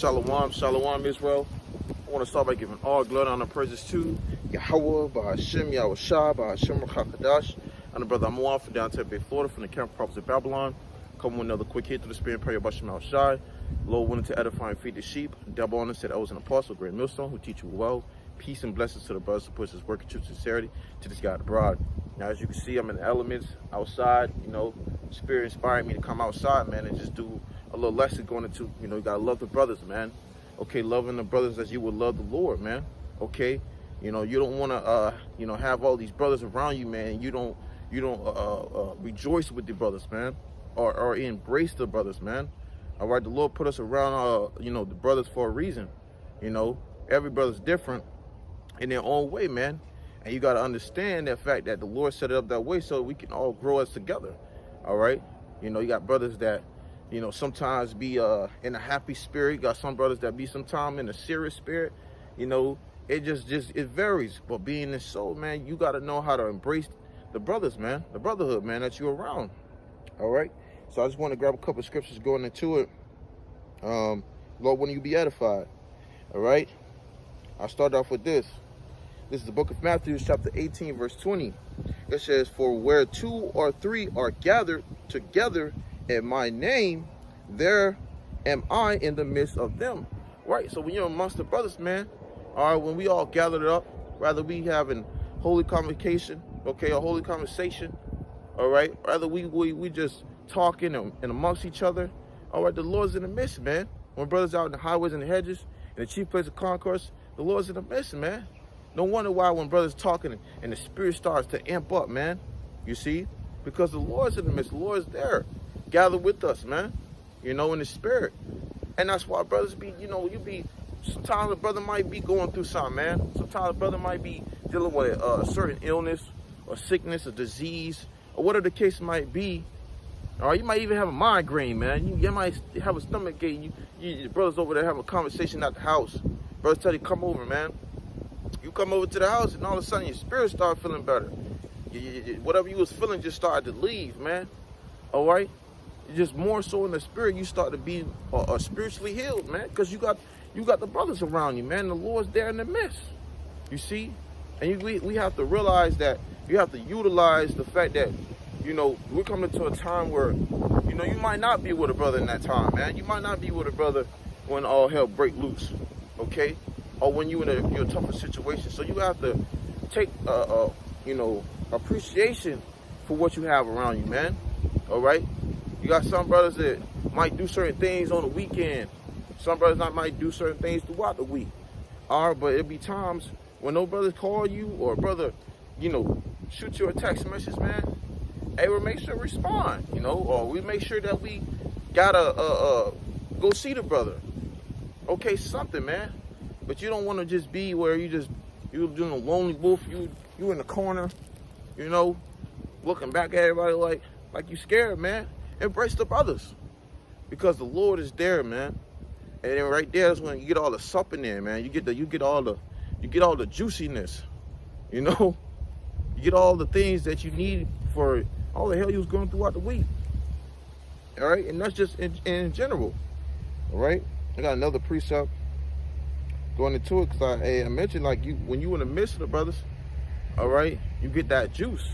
Shalom, Shalom, Israel. I want to start by giving all glory and praises to Yahweh, Bahashem, Yahweh Shah, Bahashem, Rakakadash, and the brother Amuan from downtown Bay, Florida, from the camp prophets of Babylon. Come with another quick hit to the spirit and prayer of Bahashem Shai. Lord wanted to edify and feed the sheep. Devil on us said I was an apostle, great millstone, who teach you well. Peace and blessings to the brothers who push his work in true sincerity to this God abroad. Now, as you can see, I'm in the elements outside. You know, Spirit inspired me to come outside, man, and just do a little lesson going into, you know, you gotta love the brothers, man. Okay, loving the brothers as you would love the Lord, man. Okay, you know, you don't want to, you know, have all these brothers around you, man. You don't rejoice with the brothers, man, or embrace the brothers, man. All right, the Lord put us around, you know, the brothers for a reason. You know, every brother's different in their own way, man. And you got to understand that fact that the Lord set it up that way so we can all grow as together. All right, you know, you got brothers that, you know, sometimes be in a happy spirit. You got some brothers that be sometimes in a serious spirit. You know, it varies. But being this soul, man, you got to know how to embrace the brothers, man, the brotherhood, man, that you're around. All right. So I just want to grab a couple of scriptures going into it. Lord, when you be edified. All right. I'll start off with this. This is the book of Matthew, chapter 18, verse 20. It says, "For where 2 or 3 are gathered together in my name, there am I in the midst of them." Right? So when you're amongst the brothers, man, all right, when we all gathered up, rather we having holy convocation, okay, a holy conversation, all right, rather we just talking and amongst each other, all right, the Lord's in the midst, man. When brothers out in the highways and the hedges, in the chief place of concourse, the Lord's in the midst, man. No wonder why when brothers talking and the spirit starts to amp up, man, you see, because the Lord's in the midst, the Lord's there, gather with us, man, you know, in the spirit. And that's why brothers be, you know, sometimes a brother might be going through something, man. Sometimes a brother might be dealing with a certain illness or sickness or disease or whatever the case might be. Or you might even have a migraine, man. You might have a stomach ache. Your brothers over there having a conversation at the house. Brothers tell you, come over, man. You come over to the house and all of a sudden your spirit start feeling better. Whatever you was feeling just started to leave, man. All right? Just more so in the spirit, you start to be spiritually healed, man. Because you got the brothers around you, man. The Lord's there in the midst. You see? And we have to realize that you have to utilize the fact that, you know, we're coming to a time where, you know, you might not be with a brother in that time, man. You might not be with a brother when all hell break loose, okay? Or when you're in a tougher situation. So you have to take, you know, appreciation for what you have around you, man. All right? You got some brothers that might do certain things on the weekend. Some brothers might do certain things throughout the week. All right, but it'll be times when no brothers call you or a brother, you know, shoot you a text message, man. Hey, we'll make sure to respond, you know, or we make sure that we gotta go see the brother. Okay, something, man. But you don't want to just be where you're doing a lonely wolf. You in the corner, you know, looking back at everybody like you scared, man. Embrace the brothers, because the Lord is there, man. And then right there is when you get all the sup in there, man. You get all the juiciness, you know. You get all the things that you need for all the hell you was going throughout the week. All right, and that's just in general. All right, I got another precept going into it, because I mentioned, like, when you in the midst of the brothers, all right, you get that juice.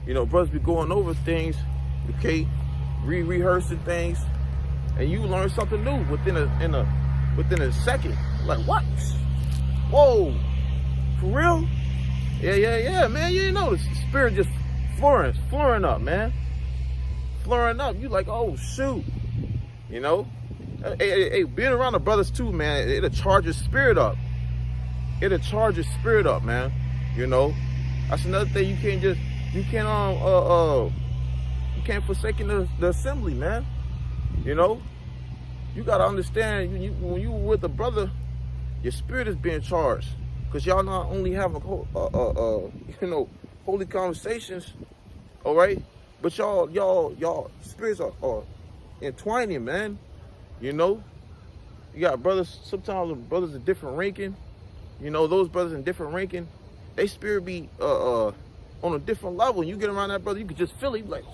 You know, brothers be going over things, okay, rehearsing things, and you learn something new within a second. Like, what? Whoa, for real? Yeah, man. You know, the spirit just flooring up, man. Flooring up. You like, oh shoot, you know. Hey, being around the brothers too, man, it'll charge your spirit up. It'll charge your spirit up, man. You know, that's another thing. You can't forsake the assembly, man. You know, you gotta understand, when you with a brother, your spirit is being charged, because y'all not only having you know, holy conversations, all right, but y'all spirits are entwining, man. You know, you got brothers, sometimes brothers in different ranking, you know, those brothers in different ranking, they spirit be on a different level. And you get around that brother, you can just feel it, you be like,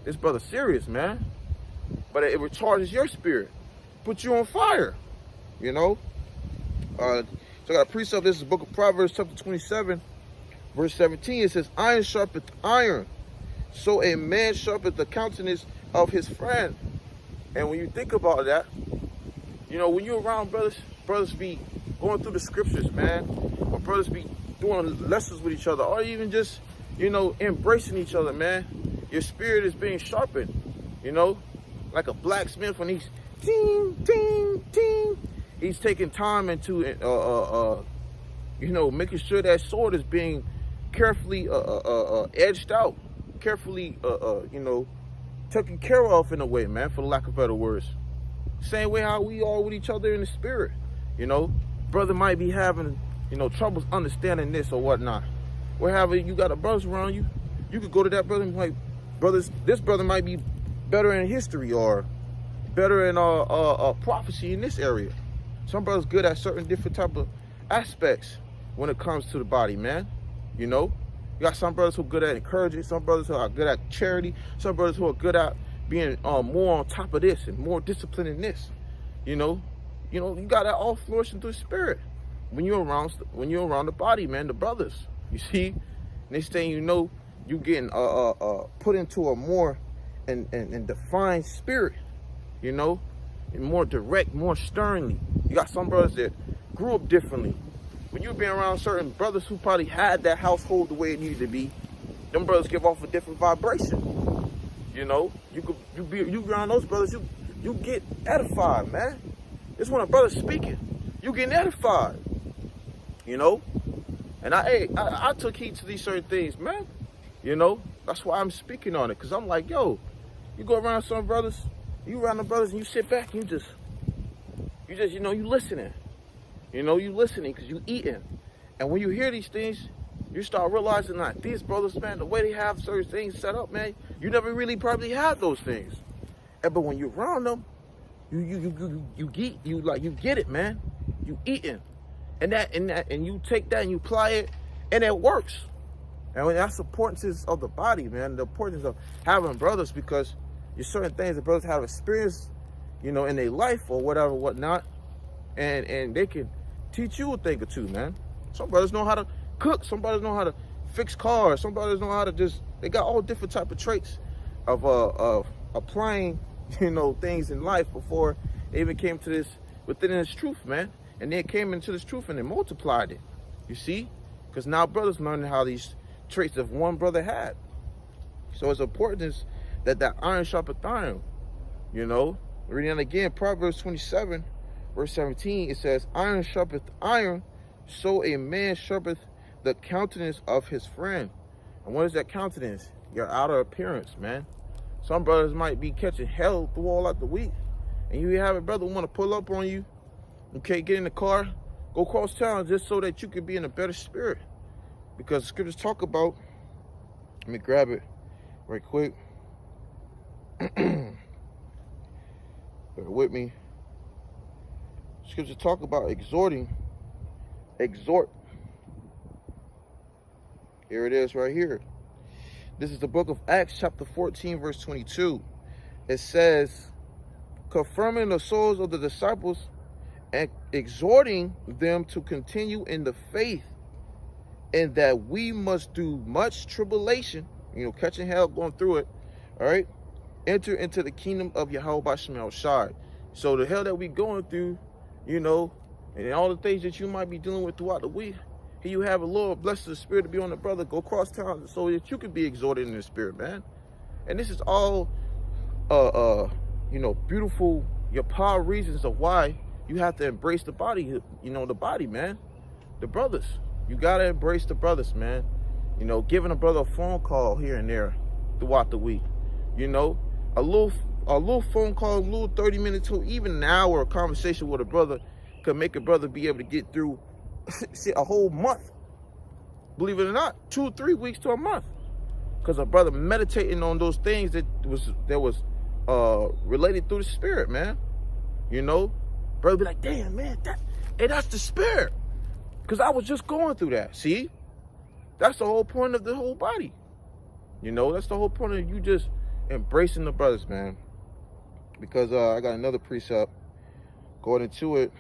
this brother's serious, man. But it recharges your spirit. put you on fire, you know. So I got a precept. This is the book of Proverbs, chapter 27, verse 17. It says, iron sharpeth iron, so a man sharpeth the countenance of his friend. And when you think about that, you know, when you're around brothers be going through the scriptures, man, or brothers be doing lessons with each other, or even just, you know, embracing each other, man, your spirit is being sharpened, you know, like a blacksmith when he's ting, ting, ting. He's taking time into, you know, making sure that sword is being carefully edged out, carefully, you know, taken care of in a way, man, for the lack of better words. Same way how we are with each other in the spirit, you know. Brother might be having, you know, troubles understanding this or whatnot. Wherever you got a brothers around you, you could go to that brother and be like, brothers, this brother might be better in history or better in prophecy in this area. Some brothers good at certain different type of aspects when it comes to the body, man. You know, you got some brothers who are good at encouraging, some brothers who are good at charity, some brothers who are good at being more on top of this and more disciplined in this. You know, you got that all flourishing through the spirit when you're around the body, man, the brothers. You see, next thing you know, you getting put into a more and defined spirit, you know, and more direct, more sternly. You got some brothers that grew up differently. When you being around certain brothers who probably had that household the way it needed to be, them brothers give off a different vibration. You know, you around those brothers, you get edified, man. It's when a brother's speaking, you getting edified. You know, and I took heed to these certain things, man. You know, that's why I'm speaking on it, because I'm like, yo, you go around some brothers, you around the brothers, and you sit back, and you just, you know, you listening. You know, you listening because you eating. And when you hear these things, you start realizing that these brothers, man, the way they have certain things set up, man, you never really probably had those things. But when you're around them, you get it, man. You eating. And you take that and you apply it, and it works. And that's the importance of the body, man. The importance of having brothers, because there's certain things that brothers have experienced, you know, in their life or whatever, whatnot, and they can teach you a thing or two, man. Some brothers know how to cook. Some brothers know how to fix cars. Some brothers know how to they got all different type of traits of applying, you know, things in life before they even came to this within this truth, man. And then came into this truth and they multiplied it. You see? Because now brothers learning how these traits of one brother had. So it's important that iron sharpeth iron. You know? Reading it again, Proverbs 27, verse 17, it says, iron sharpeth iron, so a man sharpeth the countenance of his friend. And what is that countenance? Your outer appearance, man. Some brothers might be catching hell through all out the week. And you have a brother want to pull up on you. Okay, get in the car, go cross town just so that you can be in a better spirit. Because scriptures talk about, let me grab it right quick. Bear with me. Scriptures talk about exhorting. Exhort. Here it is right here. This is the book of Acts chapter 14 verse 22. It says, confirming the souls of the disciples and exhorting them to continue in the faith, and that we must do much tribulation, you know, catching hell, going through it, all right, enter into the kingdom of Yahweh B'Shem Yahushai. So the hell that we going through, you know, and all the things that you might be dealing with throughout the week, here you have a Lord, bless the spirit to be on the brother, go cross town so that you can be exhorted in the spirit, man. And this is all, you know, beautiful, your power reasons of why you have to embrace the body, you know, the body, man. The brothers. You got to embrace the brothers, man. You know, giving a brother a phone call here and there throughout the week. You know, a little phone call, a little 30-minute to even an hour of conversation with a brother could make a brother be able to get through a whole month. Believe it or not, 2 or 3 weeks to a month. Because a brother meditating on those things that was related through the spirit, man. You know? Brother be like, damn, man, that's the spirit. Because I was just going through that. See? That's the whole point of the whole body. You know, that's the whole point of you just embracing the brothers, man. Because I got another precept According to it,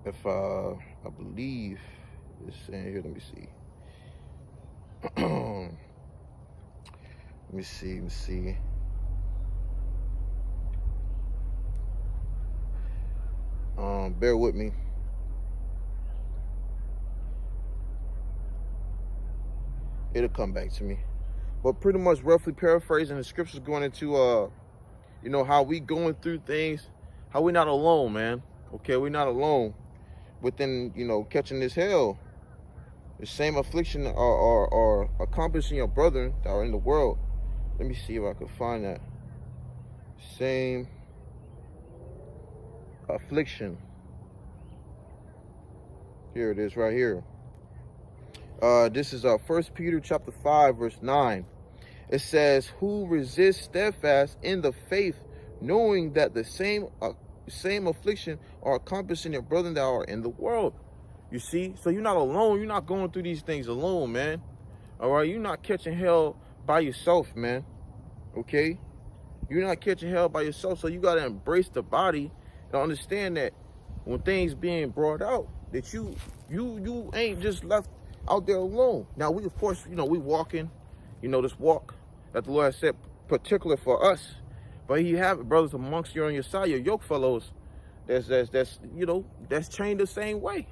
if I believe it's saying here, let me see. Let me see. Bear with me. It'll come back to me. But pretty much roughly paraphrasing, the scriptures going into you know, how we going through things, how we not alone, man. Okay, we're not alone within, you know, catching this hell. The same affliction are accomplishing your brethren that are in the world. Let me see if I can find that. Same affliction. Here it is right here. This is 1 Peter chapter 5, verse 9. It says, who resist steadfast in the faith, knowing that the same affliction are accomplishing your brethren that are in the world. You see? So you're not alone. You're not going through these things alone, man. All right? You're not catching hell by yourself, man. Okay? You're not catching hell by yourself. So you got to embrace the body and understand that when things being brought out, that you ain't just left out there alone. Now, we, of course, you know, we walking, you know, this walk that the Lord has set particular for us. But you have brothers amongst you on your side, your yoke fellows, that's you know, that's chained the same way.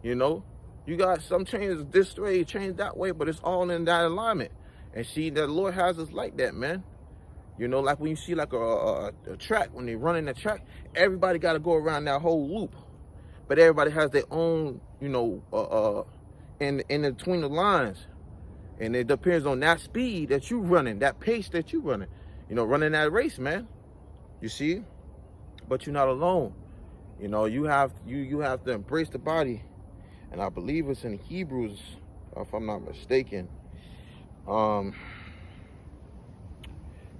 You know, you got some chains this way, chains that way, but it's all in that alignment. And see, the Lord has us like that, man. You know, like when you see like a track, when they run in the track, everybody got to go around that whole loop. But everybody has their own, you know, in between the lines. And it depends on that speed that you running, that pace that you running. You know, running that race, man. You see? But you're not alone. You know, you have to embrace the body. And I believe it's in Hebrews, if I'm not mistaken. Let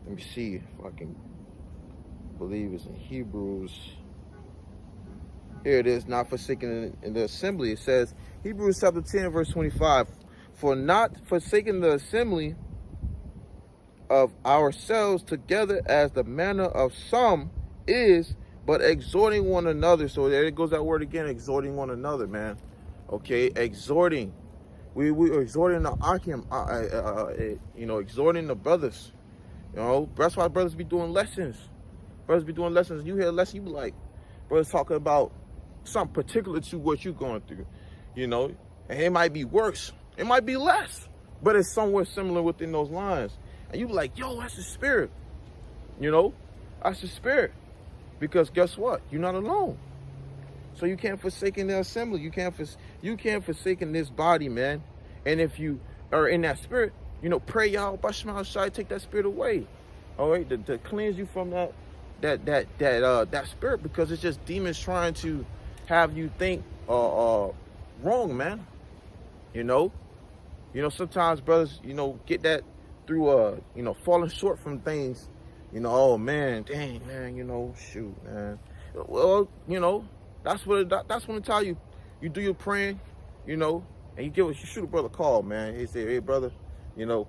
me see if I can believe it's in Hebrews. Here it is, not forsaken in the assembly. It says, Hebrews chapter 10, verse 25. For not forsaking the assembly of ourselves together as the manner of some is, but exhorting one another. So there it goes that word again, exhorting one another, man. Okay, exhorting. We are exhorting the Akim, you know, exhorting the brothers. You know, that's why brothers be doing lessons. Brothers be doing lessons. You hear a lesson, you be like, brothers talking about something particular to what you're going through. You know, and it might be worse. It might be less, but it's somewhere similar within those lines. And you be like, yo, that's the spirit. You know, that's the spirit. Because guess what? You're not alone. So you can't forsake in the assembly. You can't forsake in this body, man. And if you are in that spirit, you know, pray y'all, Bashma Shai, take that spirit away. All right, to cleanse you from that spirit, because it's just demons trying to have you think wrong, man. You know, sometimes brothers, you know, get that through you know, falling short from things. You know, oh man, dang man, you know, shoot, man. Well, you know, that's what I tell you. You do your praying, you know, and you shoot a brother a call, man. He say, hey brother, you know,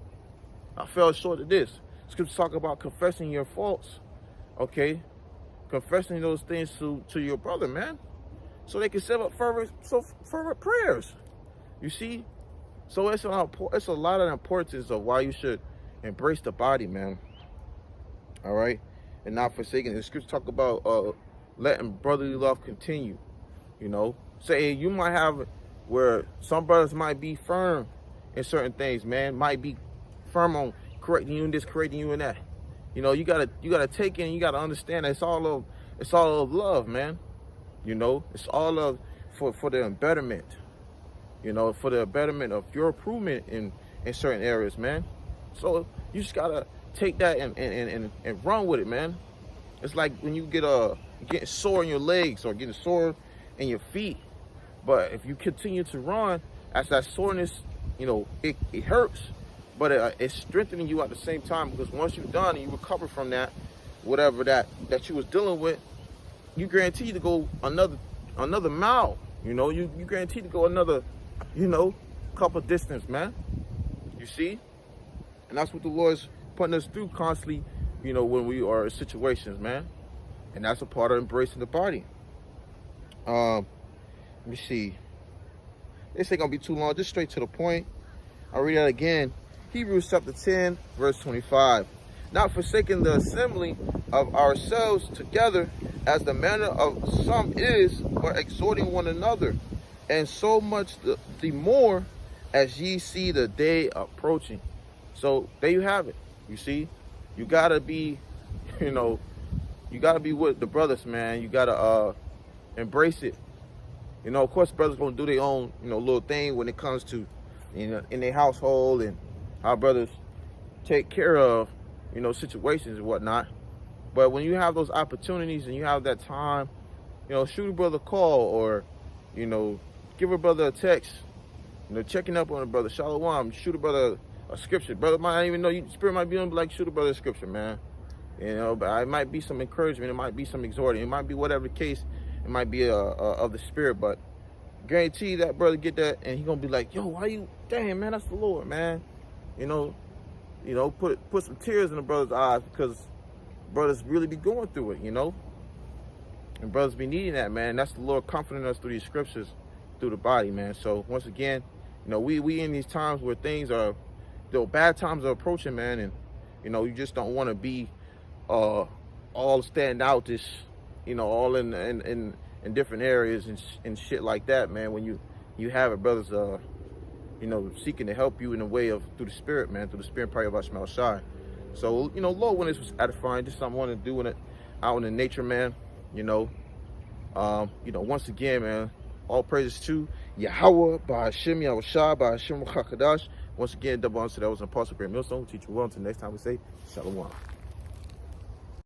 I fell short of this. Scripture talk about confessing your faults, okay? Confessing those things to your brother, man, so they can set up fervent prayers. You see, so it's a lot of importance of why you should embrace the body, man. All right, and not forsaking. The scripture talk about letting brotherly love continue. You know, say you might have where some brothers might be firm in certain things, man. Might be firm on correcting you in this, correcting you in that. You know, you gotta take in. You gotta understand that it's all of love, man. You know, it's all of for the betterment. You know, for the betterment of your improvement in certain areas, man. So you just gotta take that and run with it, man. It's like when you getting sore in your legs or getting sore in your feet. But if you continue to run, as that soreness, you know, it hurts, but it's strengthening you at the same time, because once you're done and you recover from that, whatever that you was dealing with, you guarantee to go another mile. You know, you guarantee to go another, you know, couple distance, man. You see? And that's what the Lord's putting us through constantly, you know, when we are in situations, man. And that's a part of embracing the body. Let me see. This ain't gonna be too long, just straight to the point. I'll read that again. Hebrews chapter 10, verse 25. Not forsaking the assembly of ourselves together, as the manner of some is, but exhorting one another, and so much the more as ye see the day approaching. So there you have it. You see, you gotta be, you gotta be with the brothers, man. You gotta embrace it. Of course, brothers gonna do their own, little thing when it comes to, in their household, and how brothers take care of, situations and whatnot. But when you have those opportunities and you have that time, shoot a brother a call, or, give a brother a text, checking up on a brother, shalom, shoot a brother a scripture. Brother might not even know, spirit might be on, like, shoot a brother a scripture, man. But it might be some encouragement, it might be some exhorting, it might be whatever the case. It might be of the spirit, but guarantee that brother get that, and he gonna be like, yo, why you, damn, man, that's the Lord, man. Put some tears in the brother's eyes, because brothers really be going through it, and brothers be needing that, man. That's the Lord comforting us through these scriptures, through the body, man. So once again, we in these times where things are, bad times are approaching, man, and you just don't want to be all stand out, this, all in different areas and shit like that, man. When you have it, brothers, seeking to help you in a way of, through the spirit, man, through the spirit power of Ashmal Shai. So, Lord, when this was edifying, just something I want to do out in the nature, man. Once again, man, all praises to Yahweh, by Hashem, Yahweh Shai, by Hashem Chakadash. Once again, double honor to that was an apostle, great millstone, teach you well. Until next time we say, Shalom.